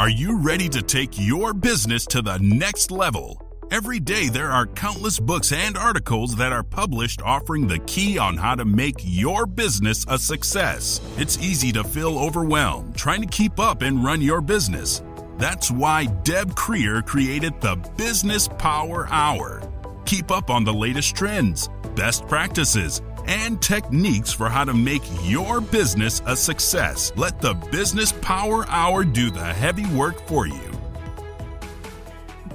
Are you ready to take your business to the next level? Every day there are countless books and articles that are published offering the key on how to make your business a success. It's easy to feel overwhelmed trying to keep up and run your business. That's why Deb Creer created the Business Power Hour. Keep up on the latest trends, best practices, and techniques for how to make your business a success. Let the Business Power Hour do the heavy work for you.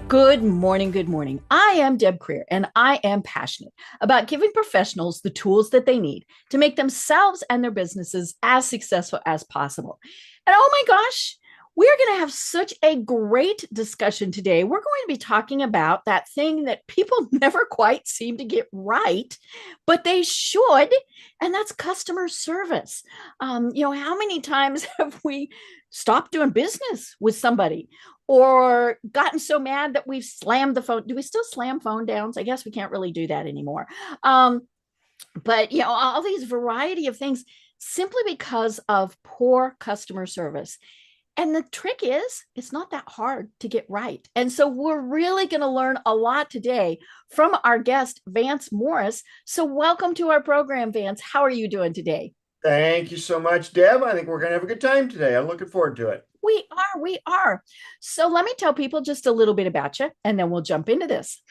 Good morning. Good morning. I am Deb Creer, and I am passionate about giving professionals the tools that they need to make themselves and their businesses as successful as possible. And oh my gosh, we're going to have such a great discussion today. We're going to be talking about that thing that people never quite seem to get right, but they should, and that's customer service. How many times have we stopped doing business with somebody or gotten so mad that we've slammed the phone? Do we still slam phone downs? I guess we can't really do that anymore. But all these variety of things simply because of poor customer service. And the trick is, it's not that hard to get right. And so we're really going to learn a lot today from our guest, Vance Morris. So welcome to our program, Vance. How are you doing today? Thank you so much, Deb. I think we're going to have a good time today. I'm looking forward to it. We are. So let me tell people just a little bit about you, and then we'll jump into this.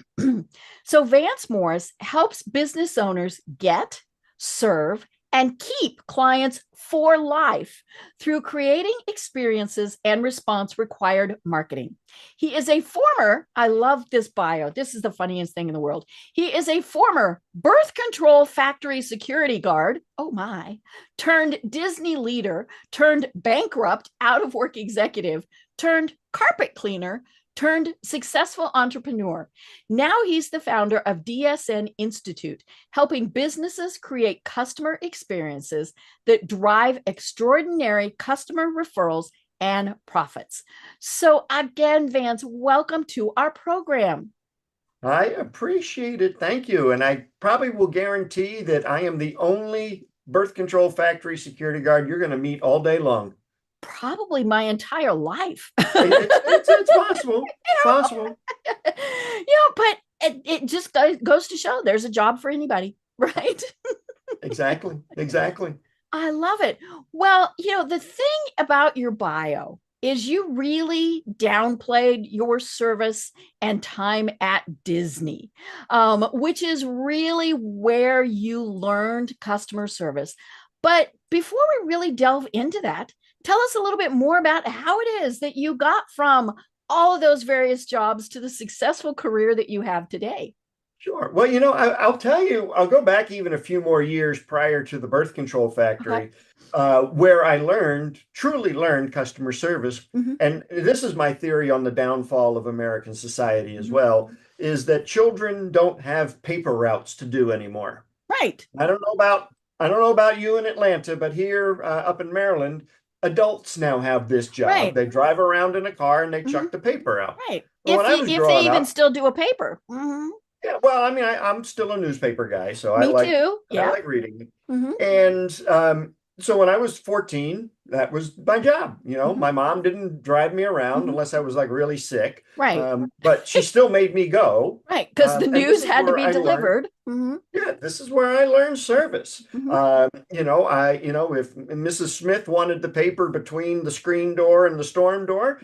So Vance Morris helps business owners get, serve, and keep clients for life through creating experiences and response required marketing. He is a former, I love this bio. This is the funniest thing in the world. He is a former birth control factory security guard. Oh my, turned Disney leader, turned bankrupt out of work executive, turned carpet cleaner, turned successful entrepreneur. Now he's the founder of DSN Institute, helping businesses create customer experiences that drive extraordinary customer referrals and profits. So again, Vance, welcome to our program. I appreciate it. Thank you. And I probably will guarantee that I am the only birth control factory security guard you're going to meet all day long. Probably my entire life. It's possible. It's possible. But it just goes to show there's a job for anybody, right? Exactly. I love it. Well, the thing about your bio is you really downplayed your service and time at Disney, which is really where you learned customer service. But before we really delve into that, tell us a little bit more about how it is that you got from all of those various jobs to the successful career that you have today. Sure. Well, I'll tell you, I'll go back even a few more years prior to the birth control factory, where I truly learned customer service. Mm-hmm. And this is my theory on the downfall of American society as well, is that children don't have paper routes to do anymore. Right. I don't know about you in Atlanta, but here up in Maryland, adults now have this job. Right. They drive around in a car and they chuck the paper out. Right. Well, if they even still do a paper. Mm-hmm. Yeah, well, I mean, I'm still a newspaper guy, so Me too. Yeah. I like reading. Mm-hmm. And so when I was 14, that was my job. My mom didn't drive me around unless I was like really sick. Right. But she still made me go. Right, because the news had to be delivered. Yeah, this is where I learned service. If Mrs. Smith wanted the paper between the screen door and the storm door,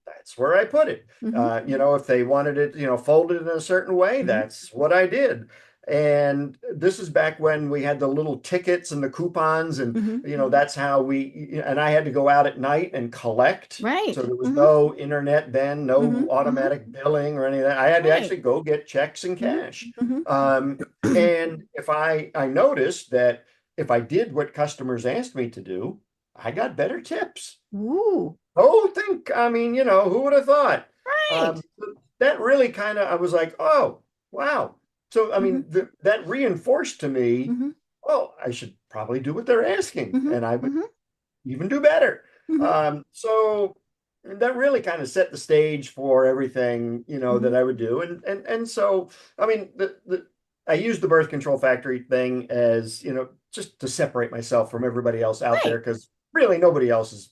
that's where I put it. If they wanted it, folded in a certain way, that's what I did. And this is back when we had the little tickets and the coupons, and that's how and I had to go out at night and collect. Right. So there was no internet then, no automatic billing or any of that. I had to actually go get checks and cash. And if I noticed that if I did what customers asked me to do, I got better tips. Ooh. Who would have thought? Right. That really I was like, oh, wow. So, that reinforced to me, well, I should probably do what they're asking, and I would even do better. So that really kind of set the stage for everything, that I would do. And so, I used the birth control factory thing as, just to separate myself from everybody else out there, because really nobody else is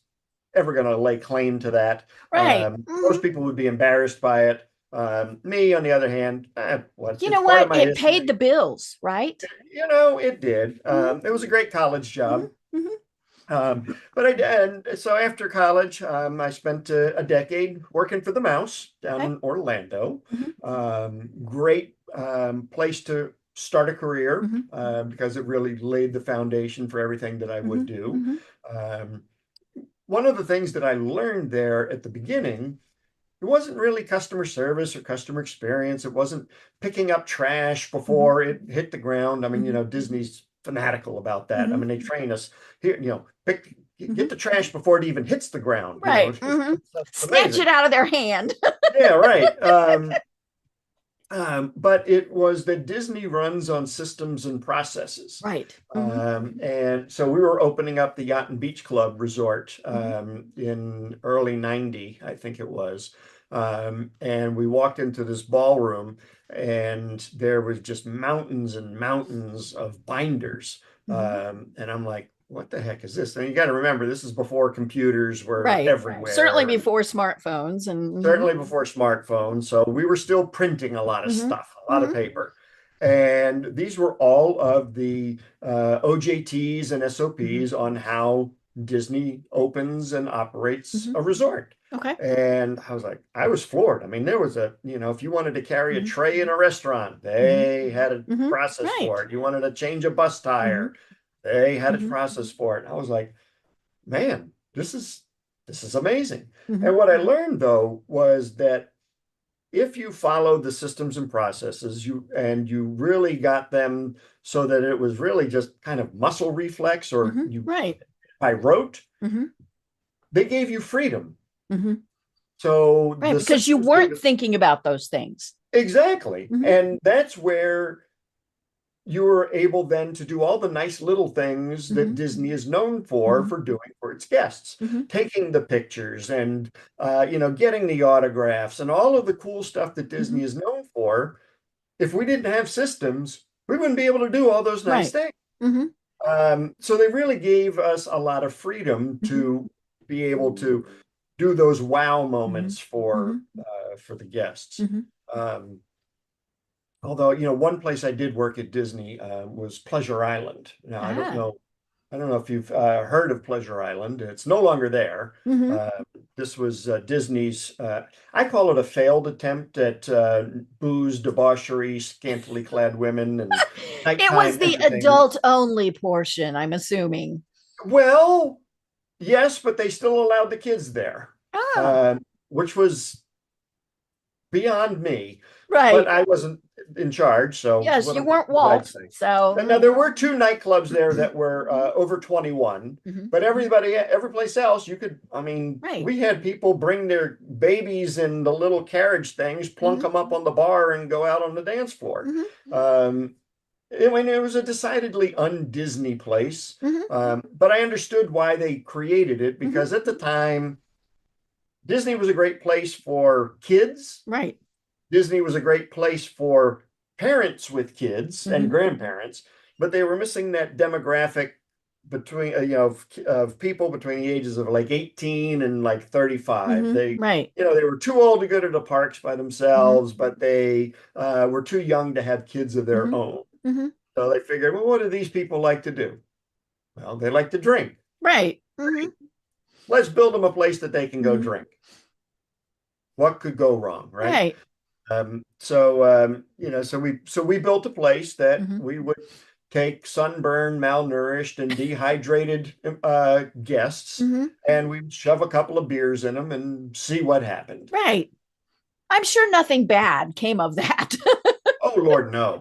ever going to lay claim to that. Right. Most people would be embarrassed by it. Me, on the other hand, You it's know part of what? my It paid history. the bills, right? It did. It was a great college job. Mm-hmm. And so after college, I spent a decade working for the Mouse down Okay. in Orlando. Mm-hmm. Great place to start a career Mm-hmm. because it really laid the foundation for everything that I would do. Mm-hmm. Um, One of the things that I learned there at the beginning, it wasn't really customer service or customer experience. It wasn't picking up trash before it hit the ground. I mean, Disney's fanatical about that. I mean, they train us here, get the trash before it even hits the ground. Right. It's Snatch amazing. it out of their hand. Yeah, right. But it was that Disney runs on systems and processes. Right. And so we were opening up the Yacht and Beach Club Resort in early 90, I think it was. And we walked into this ballroom and there was just mountains and mountains of binders. And I'm like, what the heck is this? And you got to remember, this is before computers were everywhere. Certainly before smartphones and Certainly before smartphones. So we were still printing a lot of stuff, a lot of paper. And these were all of the OJTs and SOPs on how Disney opens and operates a resort. Okay. And I was floored. I mean, there was if you wanted to carry a tray in a restaurant, they had a process for it. You wanted to change a bus tire, they had a process for it. I was like, man, this is amazing. And what I learned though was that if you followed the systems and processes, you really got them so that it was really just kind of muscle reflex or by rote, they gave you freedom. So because you weren't thinking about those things. Exactly. And that's where you were able then to do all the nice little things that Disney is known for doing for its guests, taking the pictures and, getting the autographs and all of the cool stuff that Disney is known for. If we didn't have systems, we wouldn't be able to do all those nice things. So they really gave us a lot of freedom to be able to do those wow moments for the guests. Although, one place I did work at Disney was Pleasure Island. Now, I don't know if you've heard of Pleasure Island. It's no longer there. This was Disney's, I call it a failed attempt at booze, debauchery, scantily clad women, and it was the adult-only portion, I'm assuming. Well, yes, but they still allowed the kids there, which was beyond me. Right. But I wasn't in charge, so yes, you weren't Walt. So now there were 2 nightclubs there that were over 21, but every place else you could. I mean, we had people bring their babies in the little carriage things, plunk them up on the bar, and go out on the dance floor. It was a decidedly un-Disney place, but I understood why they created it because at the time, Disney was a great place for kids. Right. Disney was a great place for parents with kids and grandparents, but they were missing that demographic between, of people between the ages of like 18 and like 35. They were too old to go to the parks by themselves, but they were too young to have kids of their own. So they figured, well, what do these people like to do? Well, they like to drink. Right. Let's build them a place that they can go drink. What could go wrong, right? So we built a place that we would take sunburned, malnourished, and dehydrated guests, and we'd shove a couple of beers in them and see what happened. Right. I'm sure nothing bad came of that. Oh, Lord, no.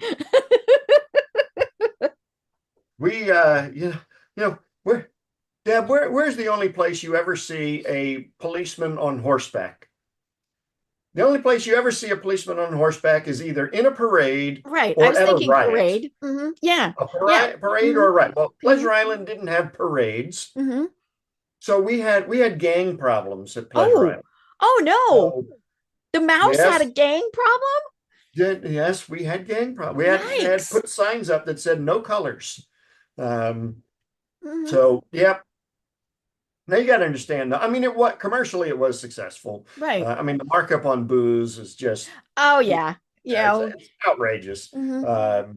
We, Deb, where's the only place you ever see a policeman on horseback? The only place you ever see a policeman on horseback is either in a parade or I was at thinking a riot. Parade. Yeah. A parade or a riot. Well, Pleasure Island didn't have parades. So we had gang problems at Pleasure Island. Oh, no. So, the Mouse had a gang problem? Yes, we had gang problems. We had put signs up that said no colors. So, yep. Now you got to understand. I mean, what commercially it was successful. Right. I mean, the markup on booze is just Oh yeah. it's outrageous. Mm-hmm.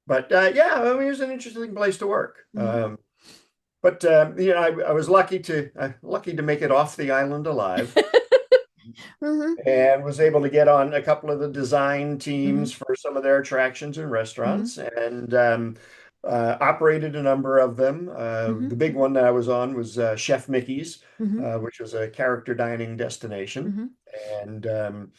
But yeah, I mean, it was an interesting place to work. Mm-hmm. But I was lucky to make it off the island alive, Mm-hmm. and was able to get on a couple of the design Mm-hmm. teams for some of their attractions and Mm-hmm. restaurants, and operated a number of them. Mm-hmm. The big one that I was on was Chef Mickey's, Mm-hmm. which was a character dining destination, Mm-hmm. and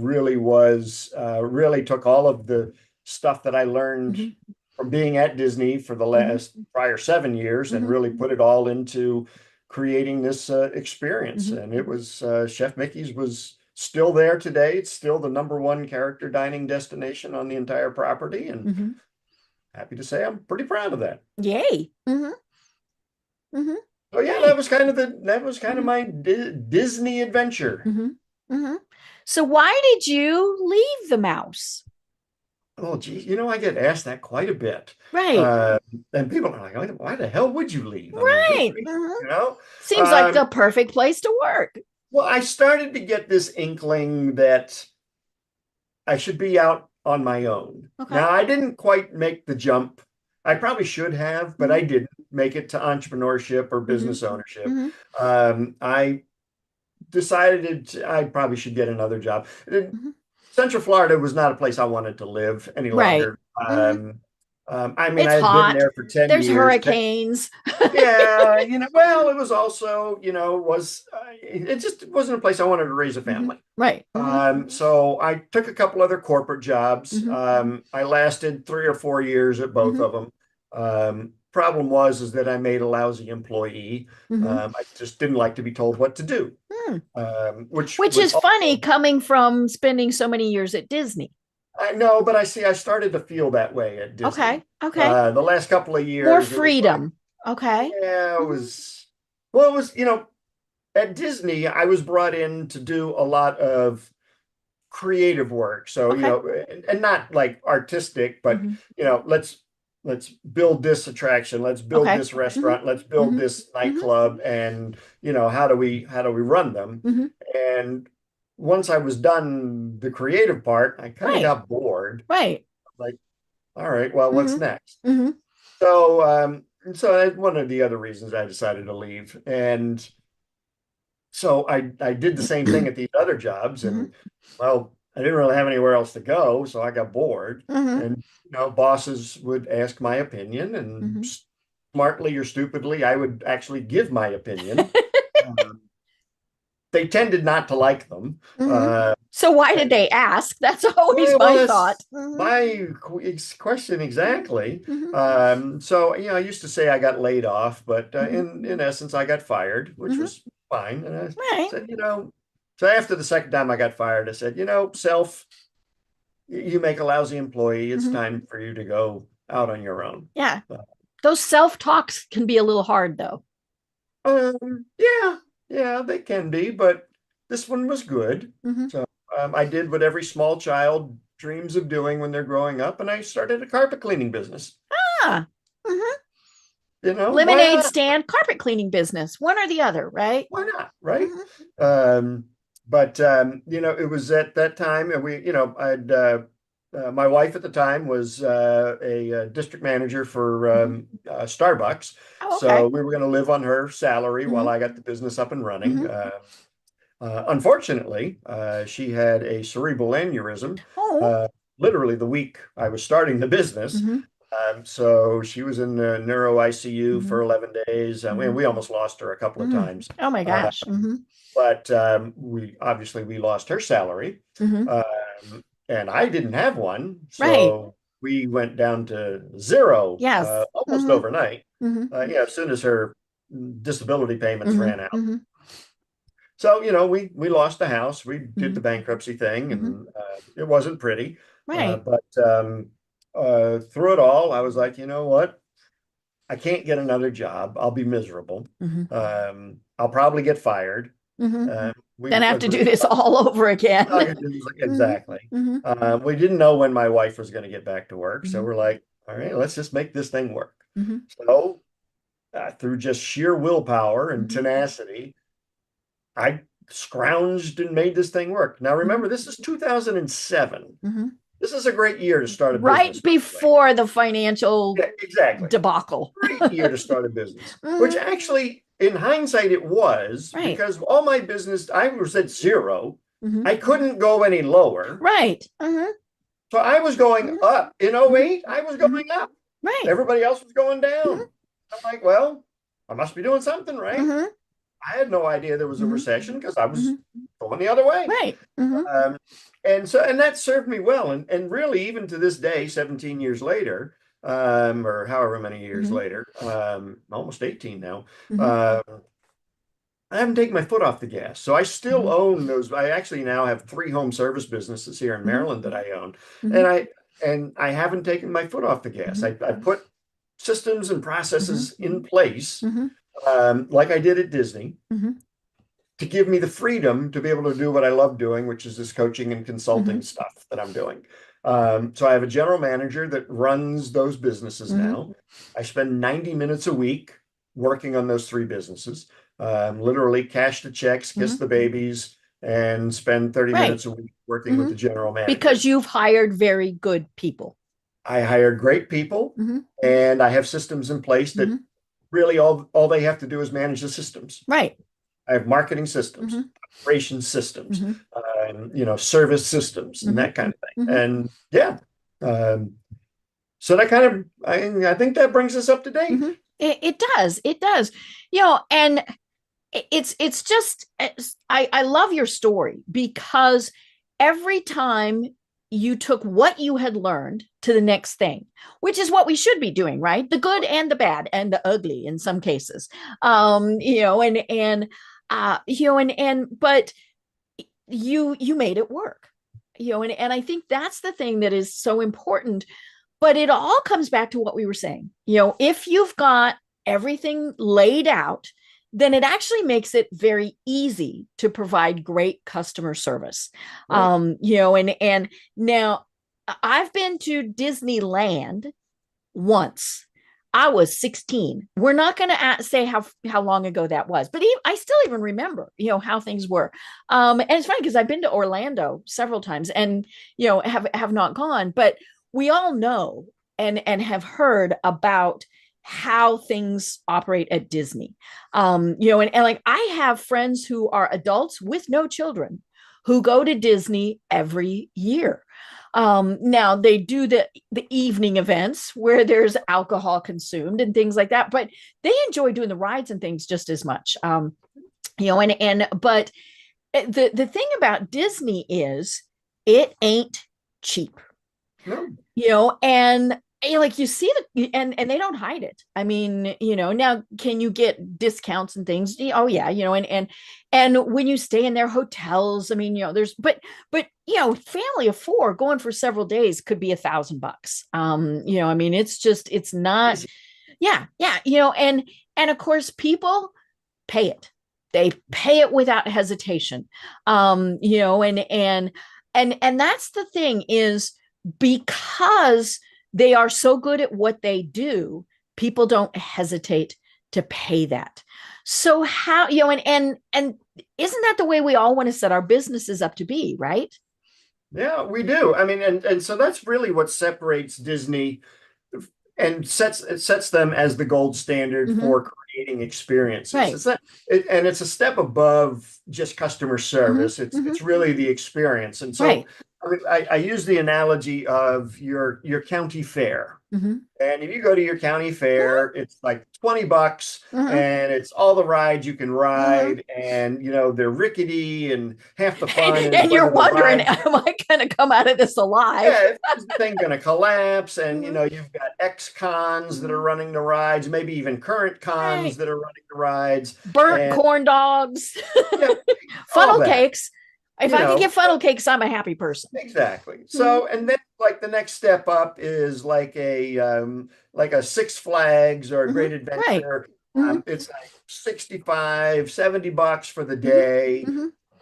really took all of the stuff that I learned Mm-hmm. from being at Disney for the Mm-hmm. last prior 7 years, and Mm-hmm. really put it all into creating this experience. Mm-hmm. And it was Chef Mickey's was still there today. It's still the #1 character dining destination on the entire property, and Mm-hmm. happy to say I'm pretty proud of that. Yay. Mm-hmm. Mm-hmm. So yeah, Yay. that was kind of Mm-hmm. my Disney adventure. Mm-hmm. Mm-hmm. So why did you leave the mouse? Oh, gee, I get asked that quite a bit. Right. Uh, and people are like, why the hell would you leave? I mean, good Right. grief, Mm-hmm. you know? Seems like Um, the perfect place to work. well, I started to get this inkling that I should be out on my own. Okay. Now, I didn't quite make the jump. I probably should have, but I Mm-hmm. didn't make it to entrepreneurship or Mm-hmm. business ownership. Mm-hmm. I decided I probably should get another job. Mm-hmm. Central Florida was not a place I wanted to live any Right. longer. Mm-hmm. I mean, It's I had been hot. there for 10 There's years. hurricanes. Yeah, well, it was also, it just wasn't a place I wanted to raise a Mm-hmm. family. Right. Mm-hmm. So I took a couple other corporate jobs. Mm-hmm. I lasted 3 or 4 years at both Mm-hmm. of them. Problem was is that I made a lousy employee. Mm-hmm. I just didn't like to be told what to do, Hmm. which Which was is funny also, coming from spending so many years at Disney. I know, but I started to feel that way at Okay. Disney. Okay. The last couple of More years, it was like, freedom. Okay. yeah, Mm-hmm. it was, at Disney, I was brought in to do a lot of creative work. So, Okay. and not like artistic, but, Mm-hmm. let's build this attraction, let's build Okay. this Mm-hmm. restaurant, let's build Mm-hmm. this Mm-hmm. nightclub, and, how do we run them? Mm-hmm. And once I was done the creative part, I kind of Right. got bored. Right. Like, all right, well, what's Mm-hmm. next? Mm-hmm. So that's one of the other reasons I decided to leave. And so I did the same thing at these other jobs, Mm-hmm. and well, I didn't really have anywhere else to go, so I got bored. Mm-hmm. And bosses would ask my opinion, and Mm-hmm. smartly or stupidly, I would actually give my opinion. Um, they tended not to like them. Mm-hmm. So why did they ask? That's always Well, my thought. that's Mm-hmm. my question exactly. Mm-hmm. So I used to say I got laid off, but Mm-hmm. in essence, I got fired, which Mm-hmm. was fine. And I Right. said, so after the second time I got fired, I said, self, you make a lousy employee. It's Mm-hmm. time for you to go out on your own. Yeah. Uh, Those self-talks can be a little hard though. yeah, they can be, but this one was good. Mm-hmm. So I did what every small child dreams of doing when they're growing up, and I started a carpet cleaning business. Ah. Mm-hmm. Why Lemonade not? stand, carpet cleaning business, one or the other, right? Why not? Right? Mm-hmm. But it was at that time, and I'd my wife at the time was a district manager for Starbucks, Oh, okay. so we were going to live on her salary while Mm-hmm. I got the business up and running. Mm-hmm. Unfortunately, she had a cerebral aneurysm Oh. literally the week I was starting the business. Mm-hmm. So she was in the neuro ICU Mm-hmm. for 11 days. Mm-hmm. We almost lost her a couple of Mm-hmm. times. Oh my gosh. Mm-hmm. But we lost her salary, Mm-hmm. and I didn't have one. Right. So we went down to zero Yes. almost Mm-hmm. overnight. Mm-hmm. As soon as her disability payments Mm-hmm. ran out. Mm-hmm. So, we lost the house. We did Mm-hmm. the bankruptcy thing, Mm-hmm. and it wasn't pretty. Right. But through it all, I was like, you know what? I can't get another job. I'll be miserable. Mm-hmm. I'll probably get fired. Mm-hmm. We Then I have to do agreed. this all over again. Exactly. Mm-hmm. We didn't know when my wife was going to get back to work, so Mm-hmm. we're like, all right, let's just make this thing work. Mm-hmm. So through just sheer willpower and Mm-hmm. tenacity, I scrounged and made this thing work. Now, remember, this is 2007. Mm-hmm. This is a great year to start a Right business, by the way. before the financial Yeah, exactly. debacle. Great year to start a business, which Mm-hmm. actually, in hindsight, it was, Right. because all my business, I was at zero. Mm-hmm. I couldn't go any lower. Right. Mm-hmm. So I was going Mm-hmm. up. In Mm-hmm. '08, I was Mm-hmm. going up. Right. Everybody else was going Mm-hmm. down. I'm like, well, I must be doing something right. Mm-hmm. I had no idea there was a Mm-hmm. recession because I was Mm-hmm. going the other way. Right. Mm-hmm. Um, and that served me well. And really, even to this day, 17 years later, or however many years Mm-hmm. later, almost 18 now, Mm-hmm. um, I haven't taken my foot off the gas. So I still Mm-hmm. own those. I actually now have 3 home service businesses here in Mm-hmm. Maryland that I own. Mm-hmm. And I haven't taken my foot off the gas. I put systems and processes in place, Mm-hmm. like I did at Disney, Mm-hmm. to give me the freedom to be able to do what I love doing, which is this coaching and Mm-hmm. consulting stuff that I'm doing. So I have a general manager that runs those businesses Mm-hmm. now. I spend 90 minutes a week working on those 3 businesses, literally cash the checks, kiss Mm-hmm. the babies, and spend 30 Right. minutes a week working with Mm-hmm. the general manager. Because you've hired very good people. I hire great people, Mm-hmm. and I have systems in place that Mm-hmm. really all they have to do is manage the systems. Right. I have marketing systems, Mm-hmm. operations systems, Mm-hmm. and service systems, and Mm-hmm. that kind of thing. Mm-hmm. And yeah, so that kind of I think that brings us up to date. Mm-hmm. It does. It does. And it's just I love your story, because every time you took what you had learned to the next thing, which is what we should be doing, right? The good and the bad and the ugly in some cases. But you made it work. And I think that's the thing that is so important. But it all comes back to what we were saying. If you've got everything laid out, then it actually makes it very easy to provide great customer service. Right. And now I've been to Disneyland once. I was 16. We're not going to say how long ago that was, but I still even remember, how things were. And it's funny because I've been to Orlando several times and, have not gone, but we all know and have heard about how things operate at Disney. And like I have friends who are adults with no children who go to Disney every year. Now they do the evening events where there's alcohol consumed and things like that, but they enjoy doing the rides and things just as much. But the thing about Disney is it ain't cheap. No. And like you see and they don't hide it. I mean, now can you get discounts and things? Oh yeah, and when you stay in their hotels, I mean, there's but family of 4 going for several days could be $1,000. I mean, it's not, yeah, and of course people pay it. They pay it without hesitation. And that's the thing is, because they are so good at what they do, people don't hesitate to pay that. So how, and isn't that the way we all want to set our businesses up to be, right? Yeah, we do. I mean, and so that's really what separates Disney and sets them as the gold standard for creating experiences. Right. And it's a step above just customer service. It's really the experience. And so Right. I mean, I use the analogy of your county fair. And if you go to your county fair, it's like $20 and it's all the rides you can ride. And, they're rickety and half the fun is and you're wondering, ride, am I going to come out of this alive? yeah, is the thing going to collapse? And, you've got ex-cons that are running the rides, maybe even current cons that are running the rides. Burnt corn dogs, Yeah, funnel cakes. If I can get funnel but cakes, I'm a happy person. exactly. So, and then like the next step up is like a Six Flags or a Great Adventure. It's like $65, $70 for the day.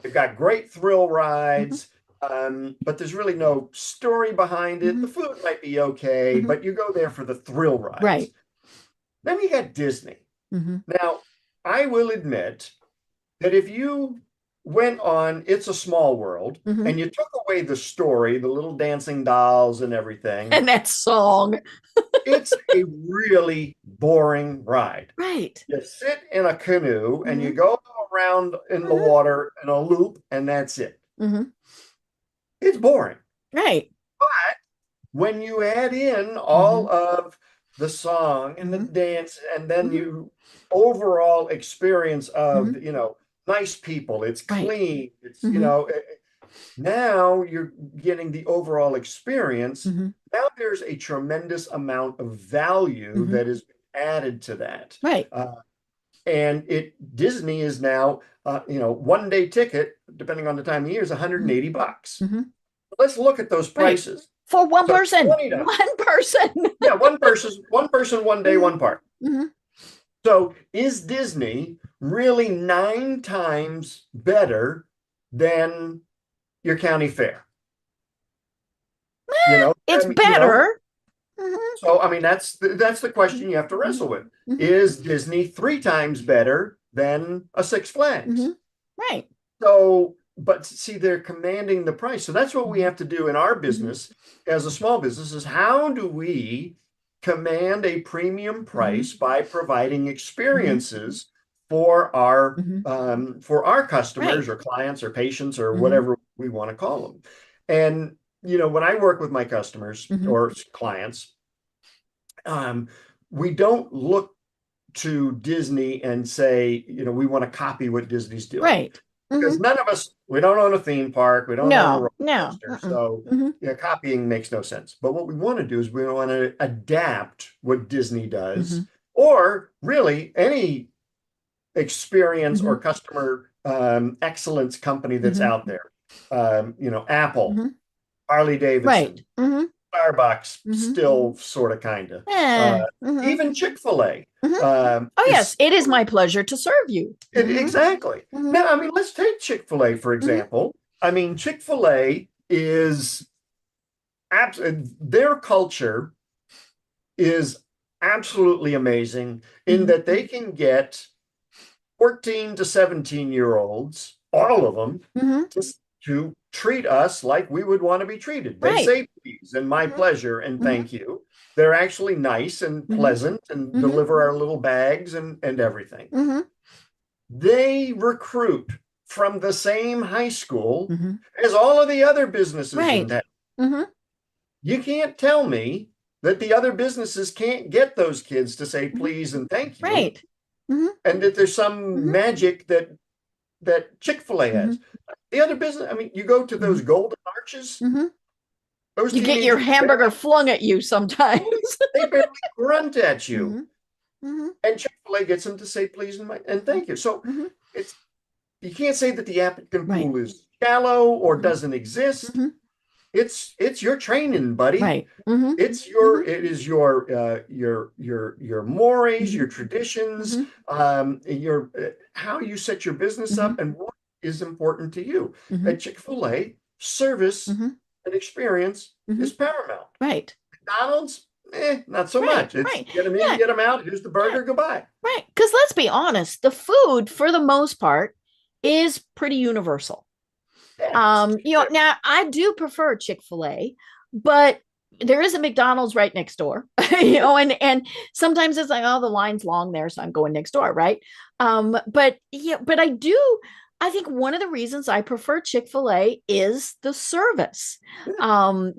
They've got great thrill rides, but there's really no story behind it. The food might be okay, but you go there for the thrill rides. Right. Then you got Disney. Now, I will admit that if you went on It's a Small World and you took away the story, the little dancing dolls and everything, And that song. it's a really boring ride. Right. You sit in a canoe and you go around in the water in a loop, and that's it. It's boring. Right. But when you add in all of the song and the dance, and then you overall experience of, nice people, it's clean, it's, now you're getting the overall experience. Now there's a tremendous amount of value that is added to that. Right. And Disney is now, 1 day ticket, depending on the time of year, is $180. Let's look at those prices. For one person. One person. Yeah, one person, 1 day, one park. So is Disney really 9 times better than your county fair? It's better. So, that's the question you have to wrestle with. Is Disney 3 times better than a Six Flags? Right. So, but see, they're commanding the price. So that's what we have to do in our business as a small business, is how do we command a premium price by providing experiences for our customers or clients or patients or whatever we want to call them. And when I work with my customers or clients, we don't look to Disney and say, we want to copy what Disney's doing. Right. Because none of us, we don't own a theme park, we don't own a roller coaster, so copying makes no sense. But what we want to do is we want to adapt what Disney does, or really any experience or customer excellence company that's out there. Apple, Harley Davidson, Starbucks, still sort of, kind of. Even Chick-fil-A. Oh, yes, it is my pleasure to serve you. Exactly. Now, let's take Chick-fil-A, for example. Chick-fil-A is their culture is absolutely amazing in that they can get 14 to 17-year-olds, all of them, to treat us like we would want to be treated. They say please and my pleasure and thank you. They're actually nice and pleasant and deliver our little bags and everything. They recruit from the same high school as all of the other businesses in town. You can't tell me that the other businesses can't get those kids to say please and thank you. Right. And that there's some magic that Chick-fil-A has. The other business, you go to those golden arches. Those you get your hamburger flung at you sometimes. They barely grunt at you. And Chick-fil-A gets them to say please and thank you. So you can't say that the applicant pool is shallow or doesn't exist. It's your training, buddy. Right. It is your mores, your traditions, your how you set your business up, and what is important to you. At Chick-fil-A, service and experience is paramount. Right. McDonald's, not so much. It's get them in, get them out. Here's the burger. Goodbye. Right. Because let's be honest, the food, for the most part, is pretty universal. Now I do prefer Chick-fil-A, but there is a McDonald's right next door, and sometimes it's like, oh, the line's long there, so I'm going next door. Right. But I think one of the reasons I prefer Chick-fil-A is the service. And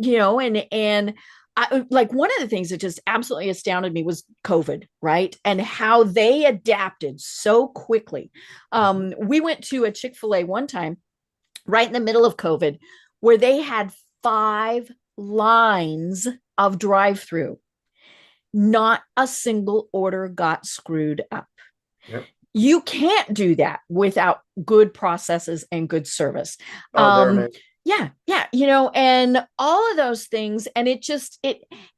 like one of the things that just absolutely astounded me was COVID, right? And how they adapted so quickly. We went to a Chick-fil-A one time right in the middle of COVID, where they had 5 lines of drive-through. Not a single order got screwed up. Yep. You can't do that without good processes and good service. Yeah. And all of those things. And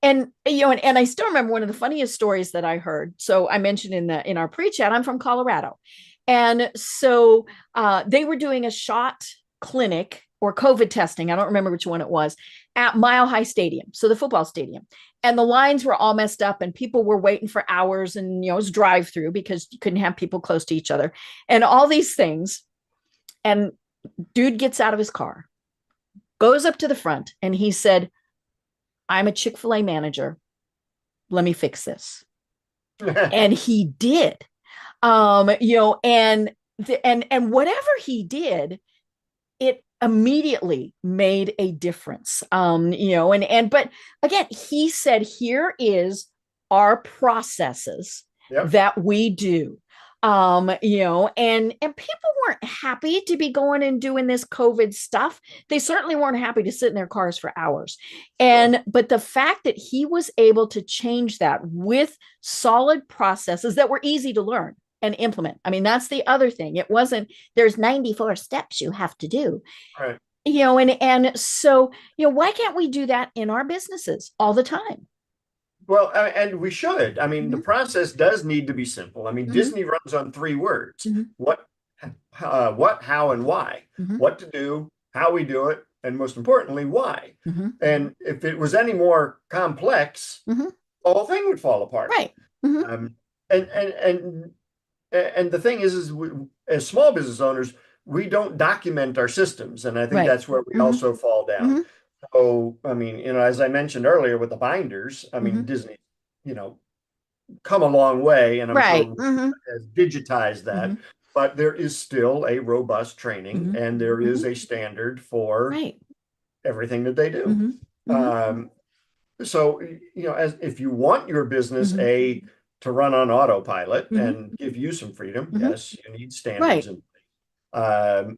and I still remember one of the funniest stories that I heard. So I mentioned in our pre-chat, I'm from Colorado. And so they were doing a shot clinic or COVID testing, I don't remember which one it was, at Mile High Stadium, so the football stadium. And the lines were all messed up and people were waiting for hours, and it was drive-through because you couldn't have people close to each other and all these things. And dude gets out of his car, goes up to the front, and he said, "I'm a Chick-fil-A manager. Let me fix this." And he did. And whatever he did, it immediately made a difference. But again, he said, here is our processes that we do. And people weren't happy to be going and doing this COVID stuff. They certainly weren't happy to sit in their cars for hours. But the fact that he was able to change that with solid processes that were easy to learn and implement. I mean, that's the other thing. It wasn't, there's 94 steps you have to do. Right. So why can't we do that in our businesses all the time? Well, and we should. I mean, the process does need to be simple. I mean, Disney runs on 3 words: what, how, and why. What to do, how we do it, and most importantly, why. And if it was any more complex, the whole thing would fall apart. Right. And the thing is we, as small business owners, we don't document our systems, and I think that's where we also fall down. So, I mean, as I mentioned earlier with the binders, I mean, Disney, come a long way, and I'm sure has digitized that, but there is still a robust training, and there is a standard for everything that they do. So, as if you want your business to run on autopilot and give you some freedom, yes, you need standards in place.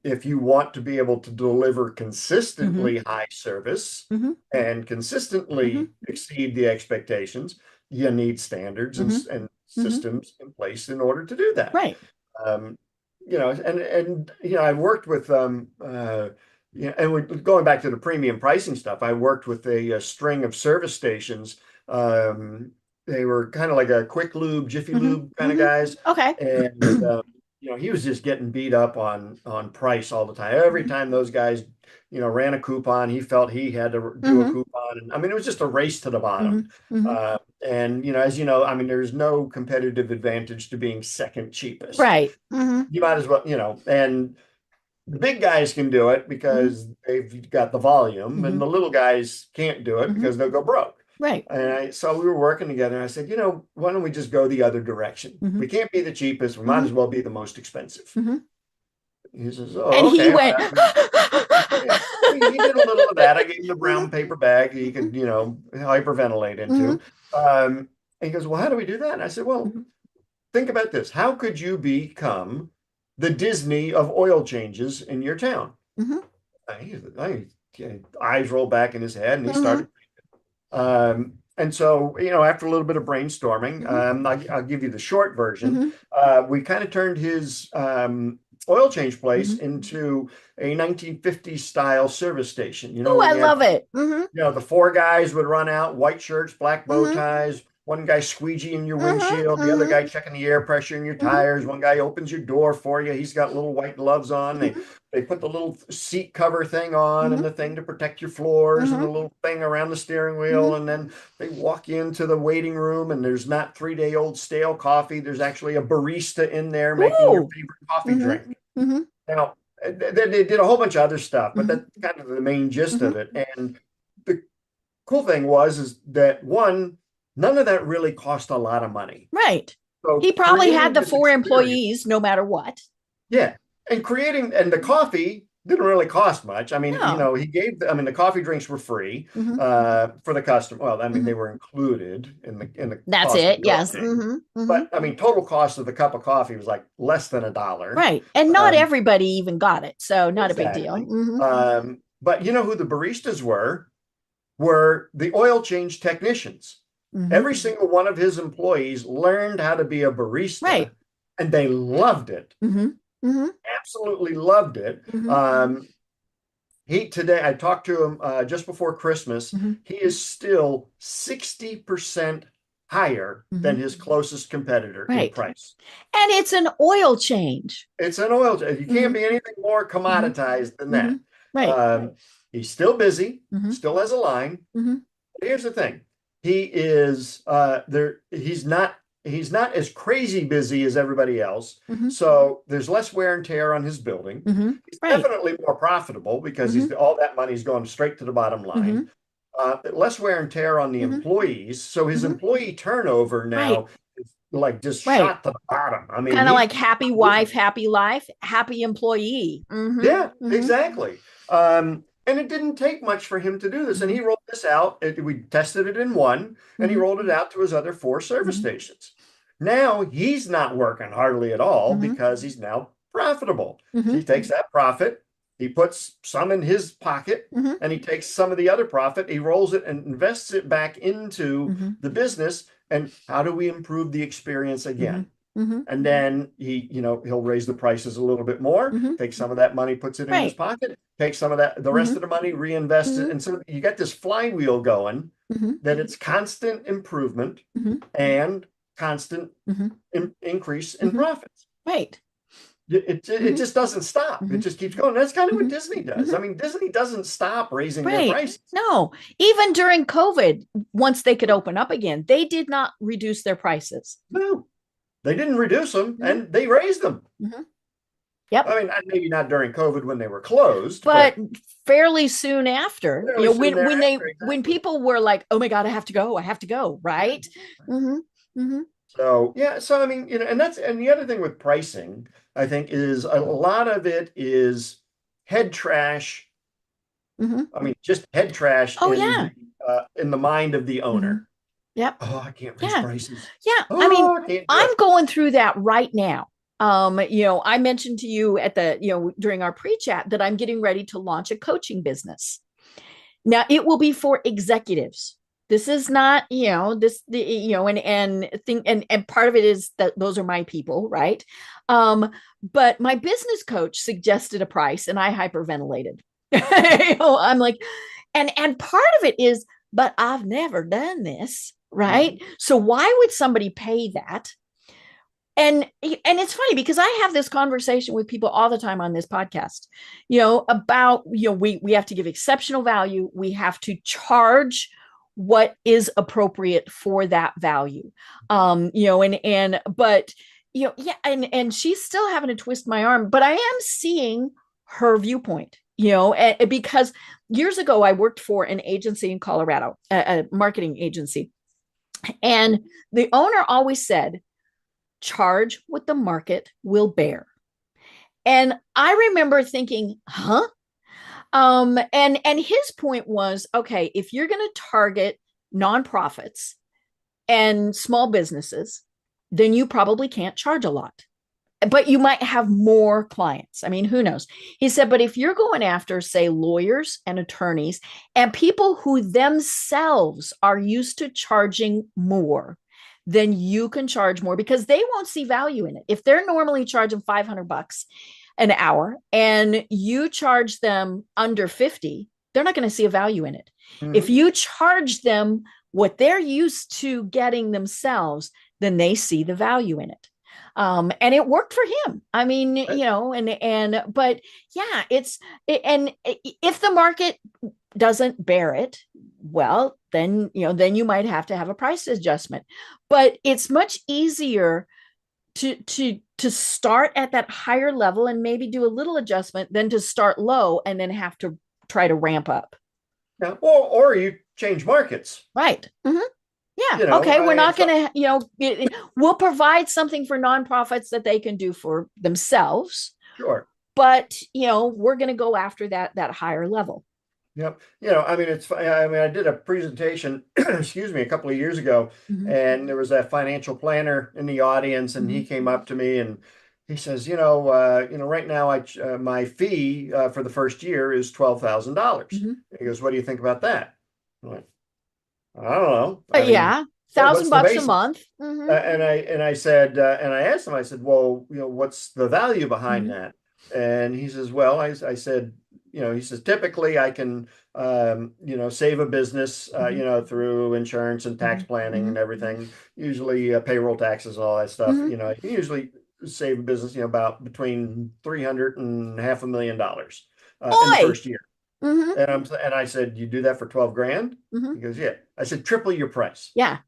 If you want to be able to deliver consistently high service and consistently exceed the expectations, you need standards and systems in place in order to do that. Right. I've worked with and we're going back to the premium pricing stuff. I worked with a string of service stations. They were kind of like a quick lube, Jiffy Lube kind of guys. Okay. And he was just getting beat up on price all the time. Every time those guys, ran a coupon, he felt he had to do a coupon. And I mean, it was just a race to the bottom. As you know, I mean, there's no competitive advantage to being second cheapest. Right. You might as well, and the big guys can do it because they've got the volume, and the little guys can't do it because they'll go broke. Right. And so we were working together, and I said, why don't we just go the other direction? We can't be the cheapest. We might as well be the most expensive. He says, oh, and okay. He went. He did a little of that. I gave him the brown paper bag he could, hyperventilate into. And he goes, well, how do we do that? And I said, well, think about this. How could you become the Disney of oil changes in your town? Eyes rolled back in his head, and he started. And so, after a little bit of brainstorming, I'll give you the short version. We kind of turned his oil change place into a 1950s style service station. I love it. The 4 guys would run out, white shirts, black bow ties. One guy squeegeeing your windshield, the other guy checking the air pressure in your tires. One guy opens your door for you. He's got little white gloves on. They put the little seat cover thing on and the thing to protect your floors and the little thing around the steering wheel. And then they walk you into the waiting room, and there's not 3-day-old stale coffee. There's actually a barista in there making your favorite coffee drink. Now, they did a whole bunch of other stuff, but that's kind of the main gist of it. And the cool thing is that none of that really cost a lot of money. Right. So he probably had the 4 employees no matter what. Yeah. And the coffee didn't really cost much. I mean, he gave, the coffee drinks were free for the customer. Well, I mean, they were included in the That's cost it. Yes. But I mean, total cost of the cup of coffee was like less than $1. Right. And not everybody even got it. So not a big deal. But who the baristas were the oil change technicians. Every single one of his employees learned how to be a barista, and they loved it. Absolutely loved it. Today, I talked to him just before Christmas. He is still 60% higher than his closest competitor in price. And it's an oil change. It's an oil change. You can't be anything more commoditized than that. Right. He's still busy, Mm-hmm. still has a line. Mm-hmm. Here's the thing. He is there. He's not as crazy busy as everybody else. Mm-hmm. So there's less wear and tear on his building. Mm-hmm. He's Right. definitely more profitable because Mm-hmm. he's all that money's going straight to the bottom Mm-hmm. line. Less wear and tear on the Mm-hmm. employees. So his Mm-hmm. employee turnover Right. now is like just Right. shot to the bottom. I mean, Kind of he like happy wife, happy life, happy employee. Mm-hmm. yeah, Mm-hmm. exactly. And it didn't take much for him to do this. And Mm-hmm. he rolled this out. We tested it in one, and he Mm-hmm. rolled it out to his other 4 service Mm-hmm. stations. Now he's not working hardly at all Mm-hmm. because he's now profitable. So Mm-hmm. he takes that profit, he puts some in his pocket, Mm-hmm. and he takes some of the other profit, he rolls it and invests it back into Mm-hmm. the business. And how do we improve the experience again? Mm-hmm. And then he'll raise the prices a little bit more, Mm-hmm. take some of that money, puts it in his Right. pocket, take some of that, the rest Mm-hmm. of the money, reinvest it. Mm-hmm. And so you got this flywheel going Mm-hmm. that it's constant improvement Mm-hmm. and constant Mm-hmm. increase in Mm-hmm. profits. Right. It Mm-hmm. just doesn't stop. Mm-hmm. It just keeps going. That's kind of what Mm-hmm. Disney does. Mm-hmm. I mean, Disney doesn't stop raising their Right. prices. No, even during COVID, once they could open up again, they did not reduce their prices. No, they didn't reduce them Mm-hmm. and they raised them. Mm-hmm. Yep. I mean, maybe not during COVID when they were closed, but fairly soon after, fairly soon when thereafter, when exactly. people were like, oh my God, I have to go, right? Mm-hmm. Mm-hmm. So yeah, so I mean, and the other thing with pricing, I think, is a lot of it is head trash. Mm-hmm. I mean, just head trash Oh yeah. in the mind of the Mm-hmm. owner. Yep. Oh, I can't raise Yeah. prices. Yeah. I mean, Oh, I can't do I'm it. going through that right now. I mentioned to you at during our pre-chat that I'm getting ready to launch a coaching business. Now it will be for executives. This is not, and part of it is that those are my people, right? But my business coach suggested a price and I hyperventilated. I'm like, and part of it is, but I've never done this, right? Mm-hmm. So why would somebody pay that? And it's funny because I have this conversation with people all the time on this podcast, about, we have to give exceptional value. We have to charge what is appropriate for that value. And she's still having to twist my arm, but I am seeing her viewpoint, because years ago I worked for an agency in Colorado, a marketing agency. And the owner always said, charge what the market will bear. And I remember thinking, huh? And his point was, okay, if you're going to target nonprofits and small businesses, then you probably can't charge a lot, but you might have more clients. I mean, who knows? He said, but if you're going after, say, lawyers and attorneys and people who themselves are used to charging more, then you can charge more because they won't see value in it. If they're normally charging $500 an hour and you charge them under 50, they're not going to see a value in it. Mm-hmm. If you charge them what they're used to getting themselves, then they see the value in it. And it worked for him. I mean, but yeah, and if the market doesn't bear it, well, then you might have to have a price adjustment. But it's much easier to start at that higher level and maybe do a little adjustment than to start low and then have to try to ramp up. Yeah, or you change markets. Right. Mm-hmm. Yeah. Okay. We're not going to, we'll provide something for nonprofits that they can do for themselves. Sure. But, we're going to go after that higher level. Yep. I mean, I did a presentation, excuse me, a couple of years ago, mm-hmm. and there was a financial planner in the audience, and mm-hmm. he came up to me and he says, right now my fee for the first year is $12,000. Mm-hmm. He goes, what do you think about that? I'm like, I don't know. Yeah. $1,000 a month. Mm-hmm. And I said, and I asked him, I said, well, what's the value behind mm-hmm. that? And he says, well, I said, he says, typically I can, save a business, mm-hmm. Through insurance and tax planning mm-hmm. and everything, usually payroll taxes, all that stuff. Mm-hmm. I can usually save a business, about between $300,000 and $500,000. in the Boy. first year. And I said, you do that for 12 grand? He goes, yeah. I said, triple your price. Yeah.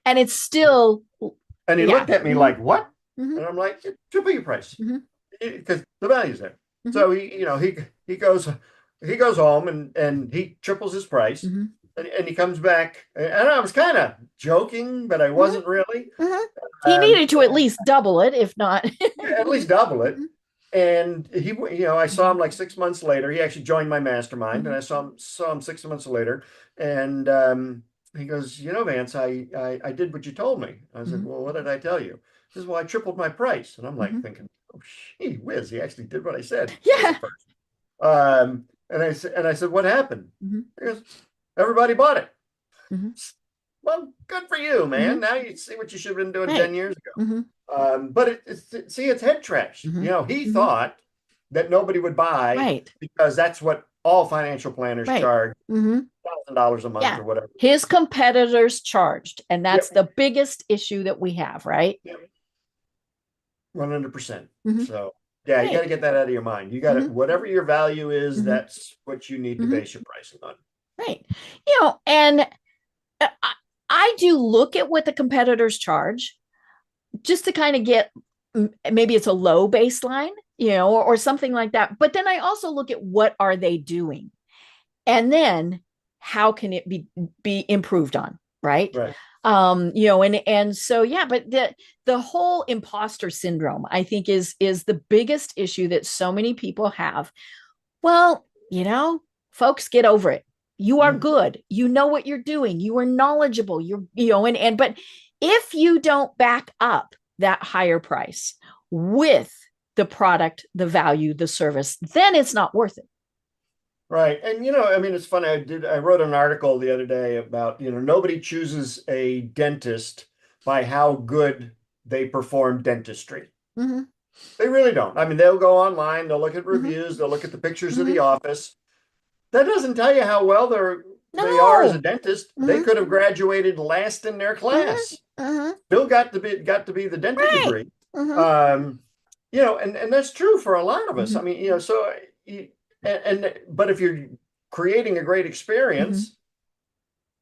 And it's still, And he looked at me like, what? Mm-hmm. And I'm like, triple your price. Because the value's there. Mm-hmm. So he goes home and he triples his price. And he comes back, and I was kind of joking, but I wasn't really. He needed to at least double it, if not. At least double it. And he, I saw him like 6 months later. He actually joined my mastermind, and I saw him 6 months later. And he goes, Vance, I did what you told me. I said, well, what did I tell you? He says, well, I tripled my price. And I'm like thinking, oh, gee whiz, he actually did what I said. Yeah. And I said, what happened? He goes, everybody bought it. Well, good for you, man. Now you see what you should have been doing 10 years ago. But it's head trash. He thought that nobody would buy because that's what all financial planners charge, $1,000 a month or whatever. His competitors charged, and that's the biggest issue that we have, right? 100%. So yeah, you got to get that out of your mind. You got to, whatever your value is, that's what you need to base your pricing on. Right. And I do look at what the competitors charge just to kind of get, maybe it's a low baseline, or something like that. But then I also look at what are they doing, and then how can it be improved on, right? And so but the whole imposter syndrome, I think, is the biggest issue that so many people have. Well, folks, get over it. You are good. You know what you're doing. You are knowledgeable. But if you don't back up that higher price with the product, the value, the service, then it's not worth it. Right. And, it's funny. I wrote an article the other day about, nobody chooses a dentist by how good they perform dentistry. They really don't. They'll go online, they'll look at reviews, they'll look at the pictures of the office. That doesn't tell you how well they are as a dentist. They could have graduated last in their class. Still got to be the dental degree. And that's true for a lot of us. But if you're creating a great experience,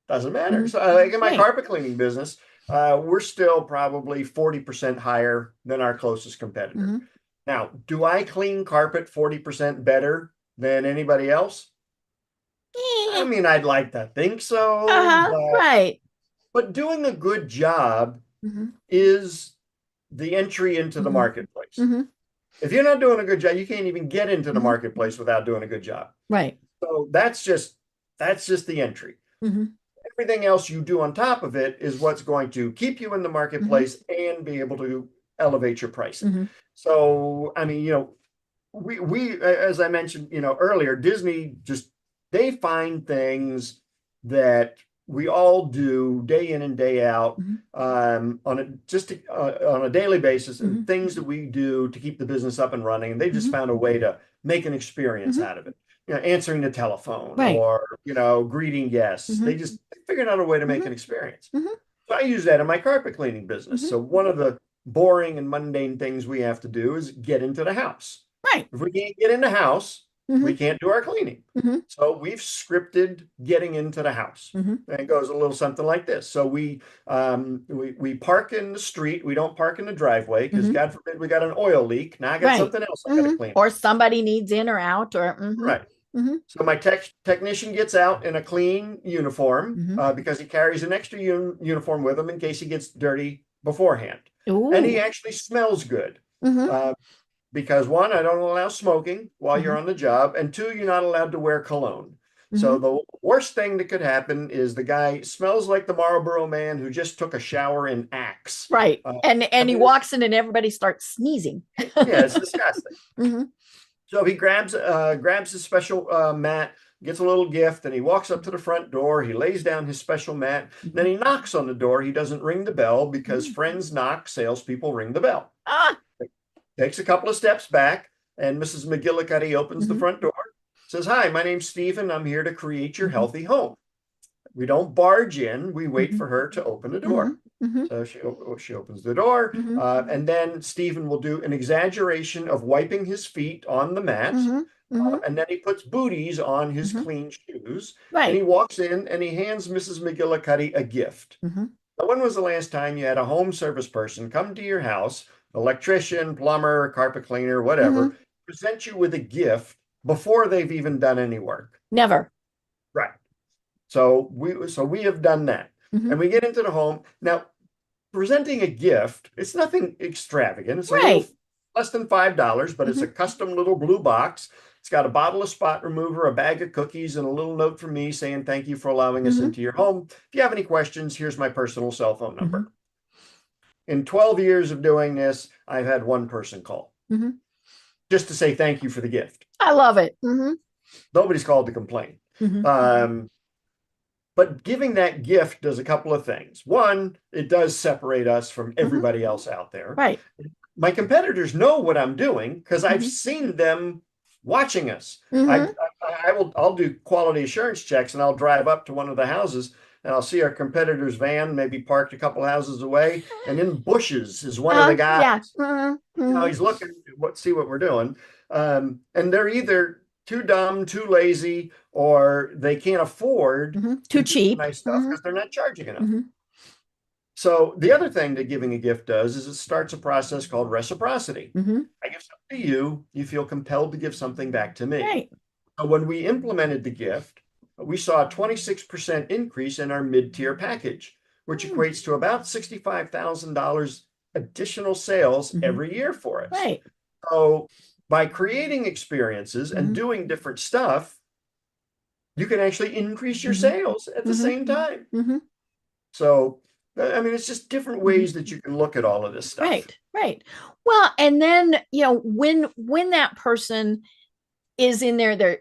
doesn't matter. So like in my carpet cleaning business, we're still probably 40% higher than our closest competitor. Now, do I clean carpet 40% better than anybody else? I'd like to think so. But doing a good job is the entry into the marketplace. If you're not doing a good job, you can't even get into the marketplace without doing a good job. Right. So that's just the entry. Everything else you do on top of it is what's going to keep you in the marketplace and be able to elevate your pricing. So, we as I mentioned, earlier, Disney they find things that we all do day in and day out on a daily basis, and things that we do to keep the business up and running. And they just found a way to make an experience out of it. Answering the telephone or, greeting guests. They figured out a way to make an experience. So I use that in my carpet cleaning business. So one of the boring and mundane things we have to do is get into the house. Right. If we can't get in the house, we can't do our cleaning. So we've scripted getting into the house. And it goes a little something like this. So we park in the street. We don't park in the driveway because God forbid we got an oil leak. Now I got something else I got to clean. Or somebody needs in or out. Right. So my technician gets out in a clean uniform because he carries an extra uniform with him in case he gets dirty beforehand. And he actually smells good. Because one, I don't allow smoking while you're on the job, and two, you're not allowed to wear cologne. So the worst thing that could happen is the guy smells like the Marlboro Man who just took a shower in Axe. Right. And he walks in and everybody starts sneezing. Yeah, it's disgusting. So he grabs his special mat, gets a little gift, and he walks up to the front door. He lays down his special mat. Then he knocks on the door. He doesn't ring the bell because friends knock, salespeople ring the bell. Takes a couple of steps back, and Mrs. McGillicuddy opens the front door, says, "Hi, my name's Stephen. I'm here to create your healthy home." We don't barge in. We wait for her to open the door. So she opens the door, and then Stephen will do an exaggeration of wiping his feet on the mat, and then he puts booties on his clean shoes, and he walks in and he hands Mrs. McGillicuddy a gift. Now, when was the last time you had a home service person come to your house, electrician, plumber, carpet cleaner, whatever, present you with a gift before they've even done any work? Never. Right. So we have done that. And we get into the home. Now, presenting a gift, it's nothing extravagant. It's a little less than $5, but it's a custom little blue box. It's got a bottle of spot remover, a bag of cookies, and a little note from me saying, thank you for allowing us into your home. If you have any questions, here's my personal cell phone number. In 12 years of doing this, I've had one person call just to say thank you for the gift. I love it. Nobody's called to complain. But giving that gift does a couple of things. One, it does separate us from everybody else out there. Right. My competitors know what I'm doing because I've seen them watching us. I'll do quality assurance checks, and I'll drive up to one of the houses and I'll see our competitor's van maybe parked a couple houses away, and in bushes is one of the guys. He's looking see what we're doing. And they're either too dumb, too lazy, or they can't afford too cheap nice stuff because they're not charging enough. So the other thing that giving a gift does is it starts a process called reciprocity. I give something to you, you feel compelled to give something back to me. Right. So when we implemented the gift, we saw a 26% increase in our mid-tier package, which equates to about $65,000 additional sales every year for us. Right. So by creating experiences and doing different stuff, you can actually increase your sales at the same time. So, I mean, it's just different ways that you can look at all of this stuff. Right. Well, and then, when that person is in there, they're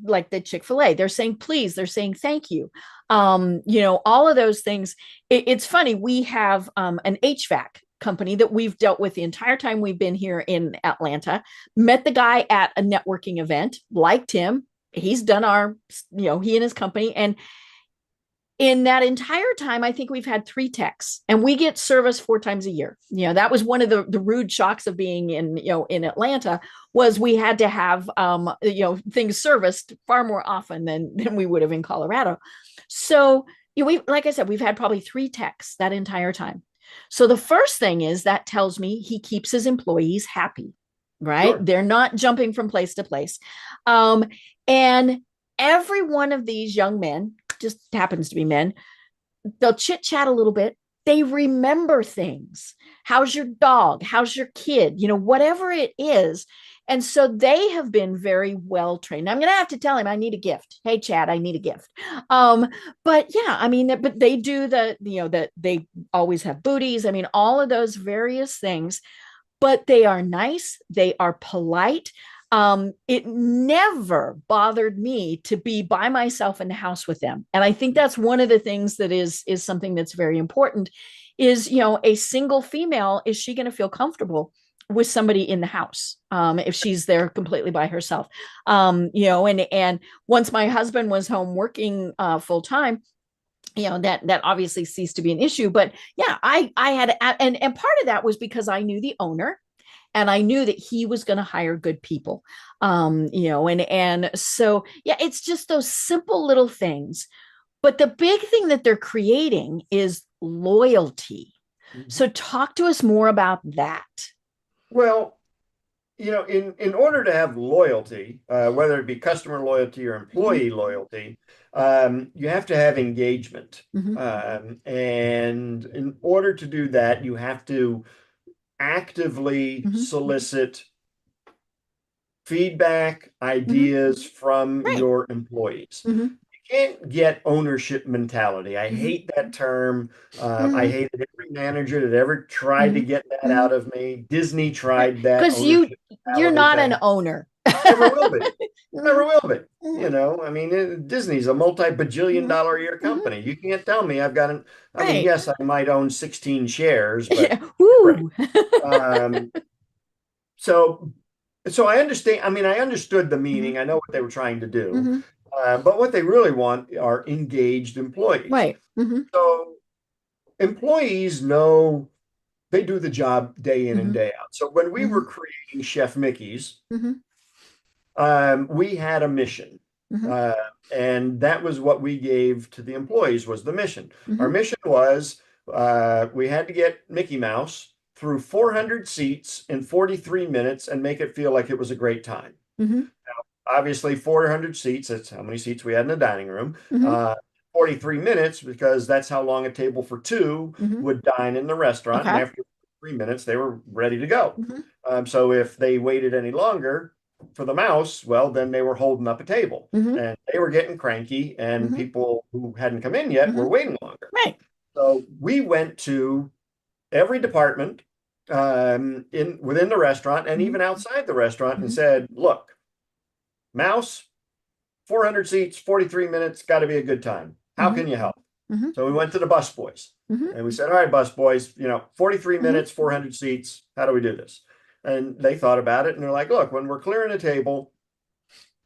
like the Chick-fil-A, they're saying, please, they're saying, thank you. All of those things. It's funny. We have an HVAC company that we've dealt with the entire time we've been here in Atlanta. Met the guy at a networking event, liked him. He's done he and his company. And in that entire time, I think we've had 3 techs, and we get service 4 times a year. That was one of the rude shocks of being in Atlanta, was we had to have, things serviced far more often than we would have in Colorado. So, like I said, we've had probably 3 techs that entire time. So the first thing is that tells me he keeps his employees happy, right? Sure. They're not jumping from place to place. And every one of these young men, just happens to be men, they'll chit chat a little bit. They remember things. How's your dog? How's your kid? Whatever it is. And so they have been very well trained. I'm going to have to tell him I need a gift. Hey, Chad, I need a gift. But yeah, I mean, but they do they always have booties. I mean, all of those various things, but they are nice. They are polite. It never bothered me to be by myself in the house with them. And I think that's one of the things that is something that's very important is, a single female, is she going to feel comfortable with somebody in the house if she's there completely by herself? And once my husband was home working full time, that obviously ceased to be an issue. But yeah, I had, and part of that was because I knew the owner. And I knew that he was going to hire good people, and so, yeah, it's just those simple little things. But the big thing that they're creating is loyalty. So talk to us more about that. Well, in order to have loyalty, whether it be customer loyalty or employee loyalty, you have to have engagement. And in order to do that, you have to actively solicit feedback, ideas from your employees. You can't get ownership mentality. I hate that term. I hated every manager that ever tried to get that out of me. Disney tried that. Because you're not an owner. Never will be. Never will be. I mean, Disney's a multi-bajillion-dollar a year company. You can't tell me I've got I mean, yes, I might own 16 shares, but so I understand. I mean, I understood the meaning. I know what they were trying to do. But what they really want are engaged employees. Right. So employees know they do the job day in and Mm-hmm. day out. So when we Mm-hmm. were creating Chef Mickey's, Mm-hmm. we had a mission. Mm-hmm. Uh, and that was what we gave to the employees was the mission. Our Mm-hmm. mission was we had to get Mickey Mouse through 400 seats in 43 minutes and make it feel like it was a great time. Mm-hmm. Obviously, 400 seats, that's how many seats we had in the dining room. Mm-hmm. 43 minutes because that's how long a table for two Mm-hmm. would dine in the restaurant. And Okay. after 3 minutes, they were ready to go. Mm-hmm. So if they waited any longer for the mouse, well, then they were holding up a table Mm-hmm. and they were getting cranky, and Mm-hmm. people who hadn't come in yet Mm-hmm. were waiting longer. Right. So we went to every department in within the restaurant and Mm-hmm. even outside the restaurant Mm-hmm. and said, look, mouse, 400 seats, 43 minutes, got to be a good time. How Mm-hmm. can you help? Mm-hmm. So we went to the bus boys Mm-hmm. and we said, all right, bus boys, 43 Mm-hmm. minutes, 400 seats. How do we do this? And they thought about it and they're like, look, when we're clearing a table,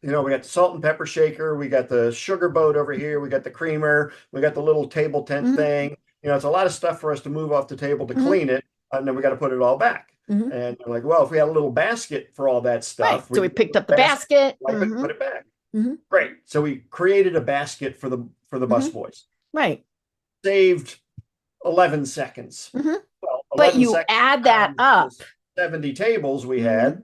we got the salt and pepper shaker, we got the sugar boat over here, we got the creamer, we got the little table tent Mm-hmm. thing. It's a lot of stuff for us to move off the table to Mm-hmm. clean it, and then we got to put it all back. Mm-hmm. And they're like, well, if we had a little basket for all that stuff, Right. So we picked up the basket. wipe it, Mm-hmm. put it back. Mm-hmm. Great. So we created a basket for the bus Mm-hmm. boys. Right. Saved 11 seconds. Mm-hmm. Well, But 11 you seconds add that times up. the 70 tables we Mm-hmm. had,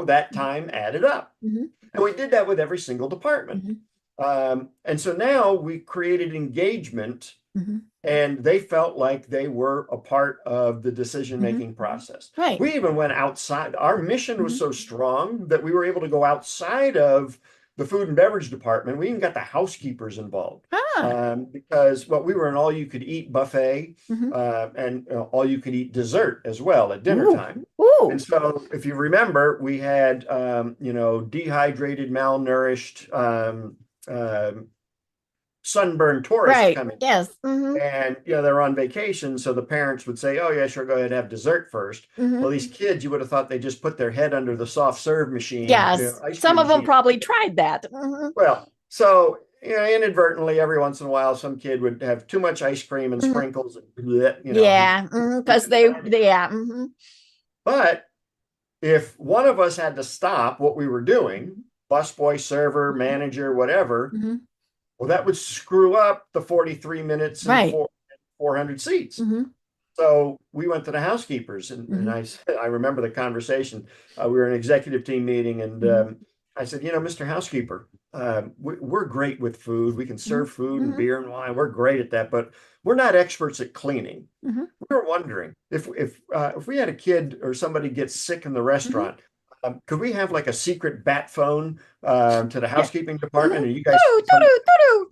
that time added up. Mm-hmm. And we did that with every single department. Mm-hmm. And so now we created engagement, Mm-hmm. and they felt like they were a part of the decision-making process. Right. We even went outside. Our mission was Mhm. so strong that we were able to go outside of the food and beverage department. We even got the housekeepers involved because we were an all-you-could-eat buffet Mhm. and all-you-could-eat dessert as well at dinner Ooh. time. Ooh. And so, if you remember, we had dehydrated, malnourished, sunburned tourists Right. coming. Yes. Mm-hmm. And they're on vacation, so the parents would say, "Oh yeah, sure, go ahead and have dessert first." Mm-hmm. Well, these kids, you would have thought they just put their head under the soft serve machine. Yes. Ice Some cream of them machine. probably tried that. Mm-hmm. Well, so inadvertently, every once in a while, some kid would have too much ice cream and Mhm. sprinkles, and Yeah. Because yeah. Mm-hmm. But if one of us had to stop what we were doing, busboy, server, manager, whatever, Mm-hmm. well, that would screw up the 43 minutes and Right. 400 seats. Mm-hmm. So we went to the housekeepers, and I remember the conversation. We were in an executive team meeting, and I said, Mr. Housekeeper, we're great with food. We can serve food and beer and wine. We're great at that, but we're not experts at cleaning. Mm-hmm. We were wondering if we had a kid or somebody get sick in the restaurant, could we have like a secret bat phone to the housekeeping department, and you guys?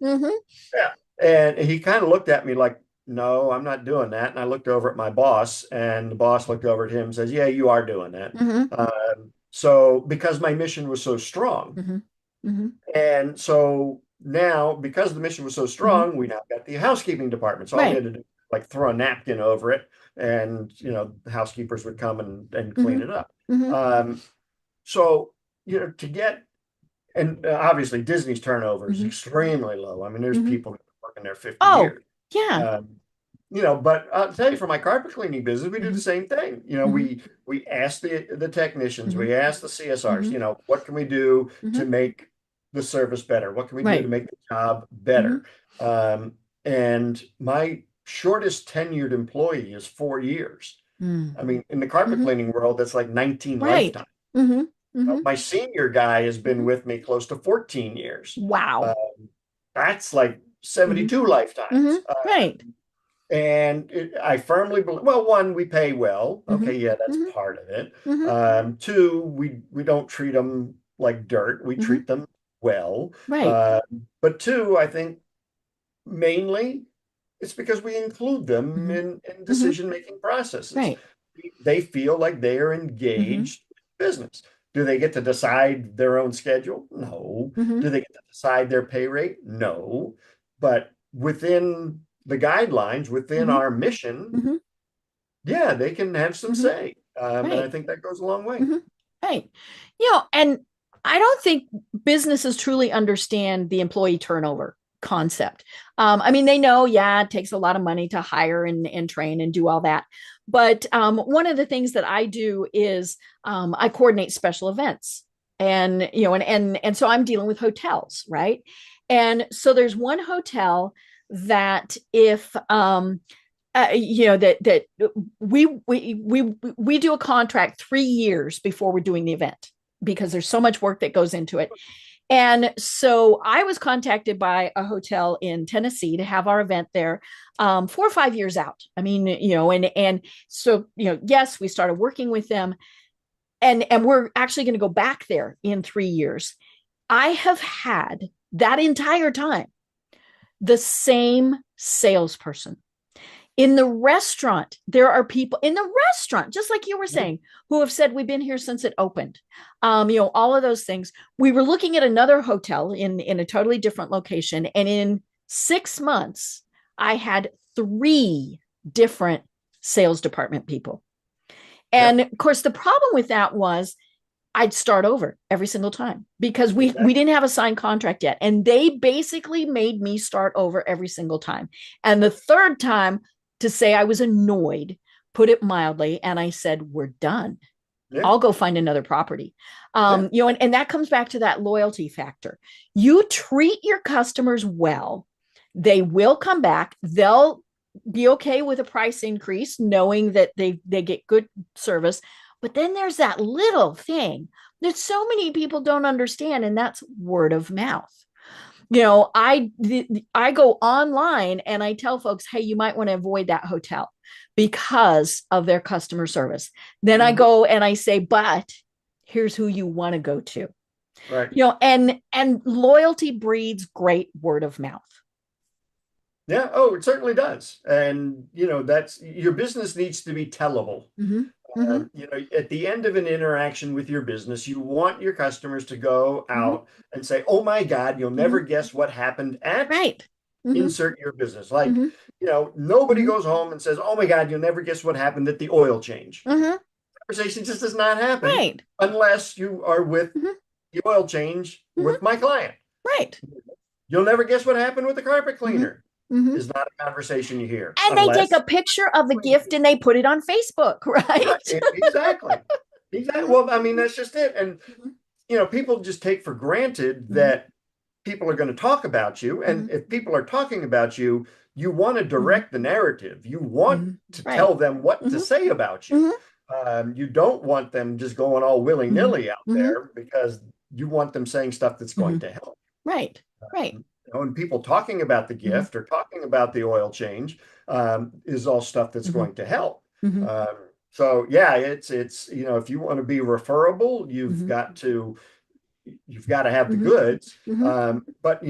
Mm-hmm. Yeah. And he kind of looked at me like, no, I'm not doing that. And I looked over at my boss, and the boss looked over at him and says, yeah, you are doing that. Mm-hmm. So because my mission was so strong. Mm-hmm. Mm-hmm. And so now, because the mission was so strong, we now got the housekeeping department. So all we had to do, like, throw a napkin over it, and the housekeepers would come and clean it up. Mm-hmm. So to get, and obviously Disney's turnover is extremely low. I mean, there's people working there 50 years. Yeah. But I'll tell you, for my carpet cleaning business, we do the same thing. We ask the technicians, we ask the CSRs, what can we do to make the service better? What can we do to make the job better? And my shortest tenured employee is 4 years. I mean, in the carpet cleaning world, that's like 19 lifetimes. My senior guy has been with me close to 14 years. Wow. That's like 72 lifetimes. Right. And I firmly believe, well, one, we pay well. Okay, yeah, that's part of it. Two, we don't treat them like dirt. We treat them well. Right. But two, I think mainly it's because we include them in decision-making processes. Right. They feel like they are engaged in business. Do they get to decide their own schedule? No. Do they get to decide their pay rate? No. But within the guidelines, within our mission, yeah, they can have some say. And I think that goes a long way. Right. And I don't think businesses truly understand the employee turnover concept. I mean, they know, yeah, it takes a lot of money to hire and train and do all that. But one of the things that I do is I coordinate special events. And, and so I'm dealing with hotels, right? And so there's one hotel that if that we do a contract 3 years before we're doing the event because there's so much work that goes into it. And so I was contacted by a hotel in Tennessee to have our event there 4 or 5 years out. I mean, and so, yes, we started working with them and we're actually going to go back there in 3 years. I have had that entire time the same salesperson. In the restaurant, there are people in the restaurant, just like you were saying, who have said, we've been here since it opened. All of those things. We were looking at another hotel in a totally different location. And in 6 months, I had 3 different sales department people. And of course, the problem with that was I'd start over every single time because we didn't have a signed contract yet. And they basically made me start over every single time. And the third time, to say I was annoyed, put it mildly, and I said, we're done. Yeah. I'll go find another property. And that comes back to that loyalty factor. You treat your customers well, they will come back. They'll be okay with a price increase, knowing that they get good service. But then there's that little thing that so many people don't understand, and that's word of mouth. I go online and I tell folks, hey, you might want to avoid that hotel because of their customer service. Then I go and I say, but here's who you want to go to. Right. And loyalty breeds great word of mouth. Yeah. Oh, it certainly does. And, that's your business needs to be tellable. Mm-hmm. At the end of an interaction with your business, you want your customers to go out and say, oh my God, you'll never guess what happened at insert your business. Like, nobody goes home and says, oh my God, you'll never guess what happened at the oil change. Conversation just does not happen unless you are with the oil change with my client. Right. You'll never guess what happened with the carpet cleaner. Is not a conversation you hear. And they take a picture of the gift and they put it on Facebook, right? Exactly. Well, I mean, that's just it. And, people just take for granted that people are going to talk about you. And if people are talking about you, you want to direct the narrative. You want to tell them what to say about you. You don't want them just going all willy-nilly out there because you want them saying stuff that's going to help. Right. And people talking about the gift or talking about the oil change is all stuff that's going to help. So yeah, it's if you want to be referable, you've got to have the goods. But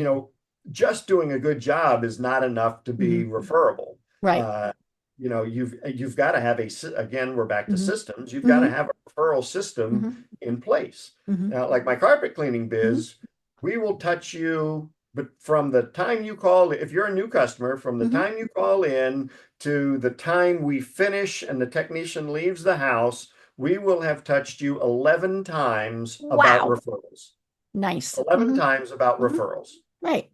just doing a good job is not enough to be referable. Right. You've got to have again, we're back to systems. You've got to have a referral system in place. Now, like my carpet cleaning biz, we will touch you. But from the time you call, if you're a new customer, from the time you call in to the time we finish and the technician leaves the house, we will have touched you 11 times about referrals. Nice. 11 times about referrals. Right.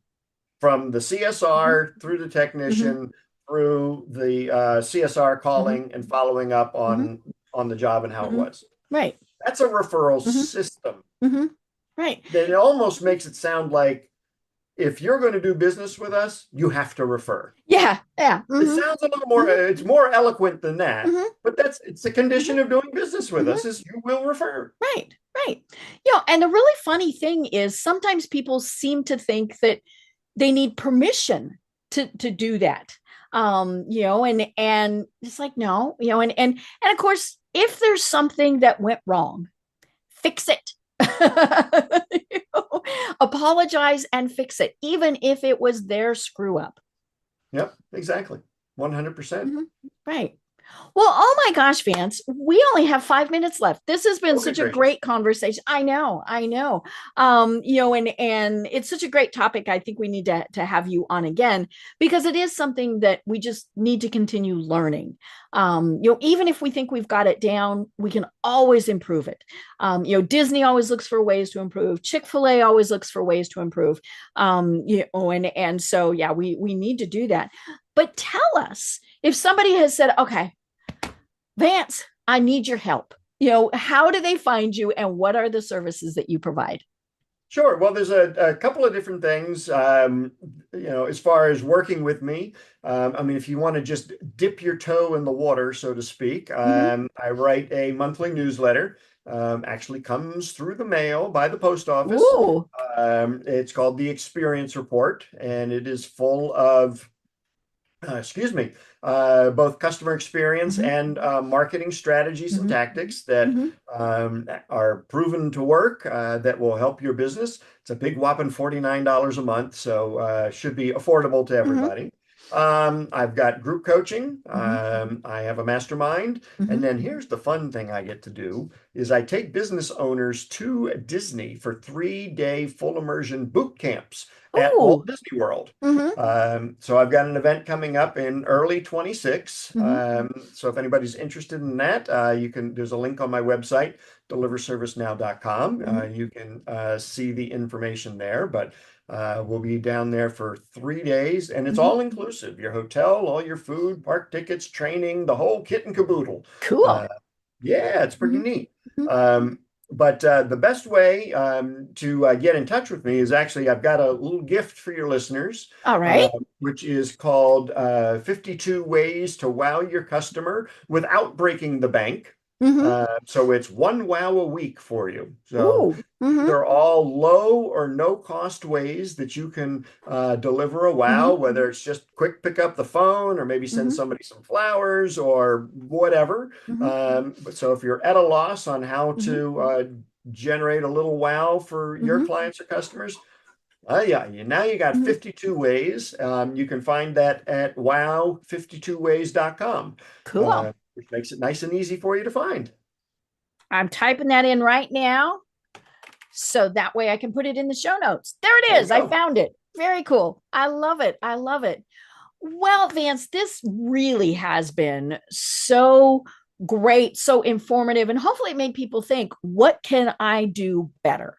From the CSR through the technician, through the CSR calling and following up on the job and how it was. Right. That's a referral system. Right. Then it almost makes it sound like, if you're going to do business with us, you have to refer. Yeah. It sounds a little more, it's more eloquent than that, but it's a condition of doing business with us is you will refer. Right. And the really funny thing is sometimes people seem to think that they need permission to do that. And it's like, no, and of course, if there's something that went wrong, fix it. Apologize and fix it, even if it was their screw up. Yep, exactly. 100%. Right. Well, oh my gosh, Vance, we only have 5 minutes left. This has been such a Gracious. great conversation. I know, I know. And it's such a great topic. I think we need to have you on again because it is something that we just need to continue learning. Even if we think we've got it down, we can always improve it. Disney always looks for ways to improve. Chick-fil-A always looks for ways to improve. And so yeah, we need to do that. But tell us if somebody has said, okay, Vance, I need your help. How do they find you and what are the services that you provide? Sure. Well, there's a couple of different things, as far as working with me. If you want to just dip your toe in the water, so to speak, I write a monthly newsletter. Actually comes through the mail by the post office. Ooh. It's called the Experience Report, and it is full of both customer experience and marketing strategies and tactics that are proven to work, that will help your business. It's a big whopping $49 a month, so should be affordable to everybody. I've got group coaching. I have a mastermind. And then here's the fun thing I get to do is I take business owners to Disney for 3-day full immersion boot camps at Walt Disney World. So I've got an event coming up in early 26. So if anybody's interested in that, there's a link on my website, deliverservicenow.com. You can see the information there, but we'll be down there for 3 days, and it's all inclusive. Your hotel, all your food, park tickets, training, the whole kit and caboodle. Cool. Yeah, it's pretty neat. But the best way to get in touch with me is actually, I've got a little gift for your listeners. All right. Which is called 52 Ways to Wow Your Customer Without Breaking the Bank. So it's 1 wow a week for you. So they're all low or no cost ways that you can deliver a wow, whether it's just quick pick up the phone or maybe send somebody some flowers or whatever. So if you're at a loss on how to generate a little wow for your clients or customers, now you got 52 ways. You can find that at wow52ways.com. Cool. Which makes it nice and easy for you to find. I'm typing that in right now, so that way I can put it in the show notes. There it is. I found it. Very cool. I love it. I love it. Well, Vance, this really has been so great, so informative, and hopefully it made people think, what can I do better?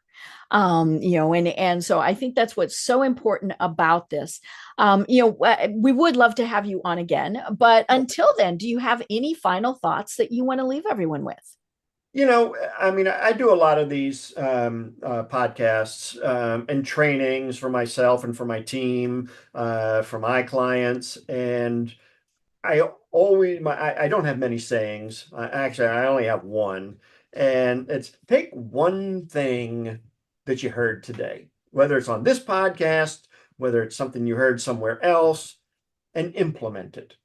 And so I think that's what's so important about this. We would love to have you on again, but until then, do you have any final thoughts that you want to leave everyone with? I do a lot of these podcasts and trainings for myself and for my team, for my clients, and I don't have many sayings. I only have one, and it's take one thing that you heard today, whether it's on this podcast, whether it's something you heard somewhere else, and implement it.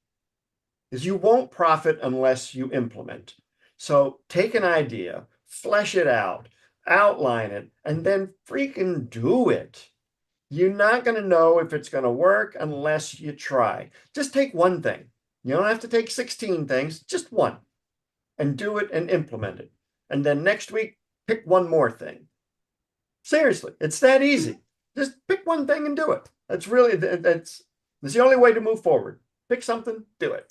Because you won't profit unless you implement. So take an idea, flesh it out, outline it, and then freaking do it. You're not going to know if it's going to work unless you try. Just take one thing. You don't have to take 16 things, just one, and do it and implement it. And then next week, pick one more thing. Seriously, it's that easy. Just pick one thing and do it. That's the only way to move forward. Pick something, do it.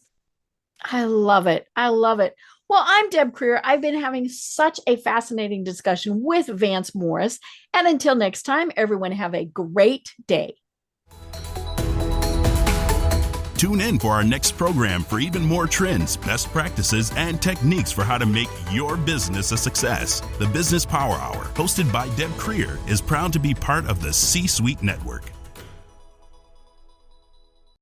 I love it. I love it. Well, I'm Deb Creer. I've been having such a fascinating discussion with Vance Morris. And until next time, everyone have a great day. Tune in for our next program for even more trends, best practices, and techniques for how to make your business a success. The Business Power Hour, hosted by Deb Creer, is proud to be part of the C-Suite Network.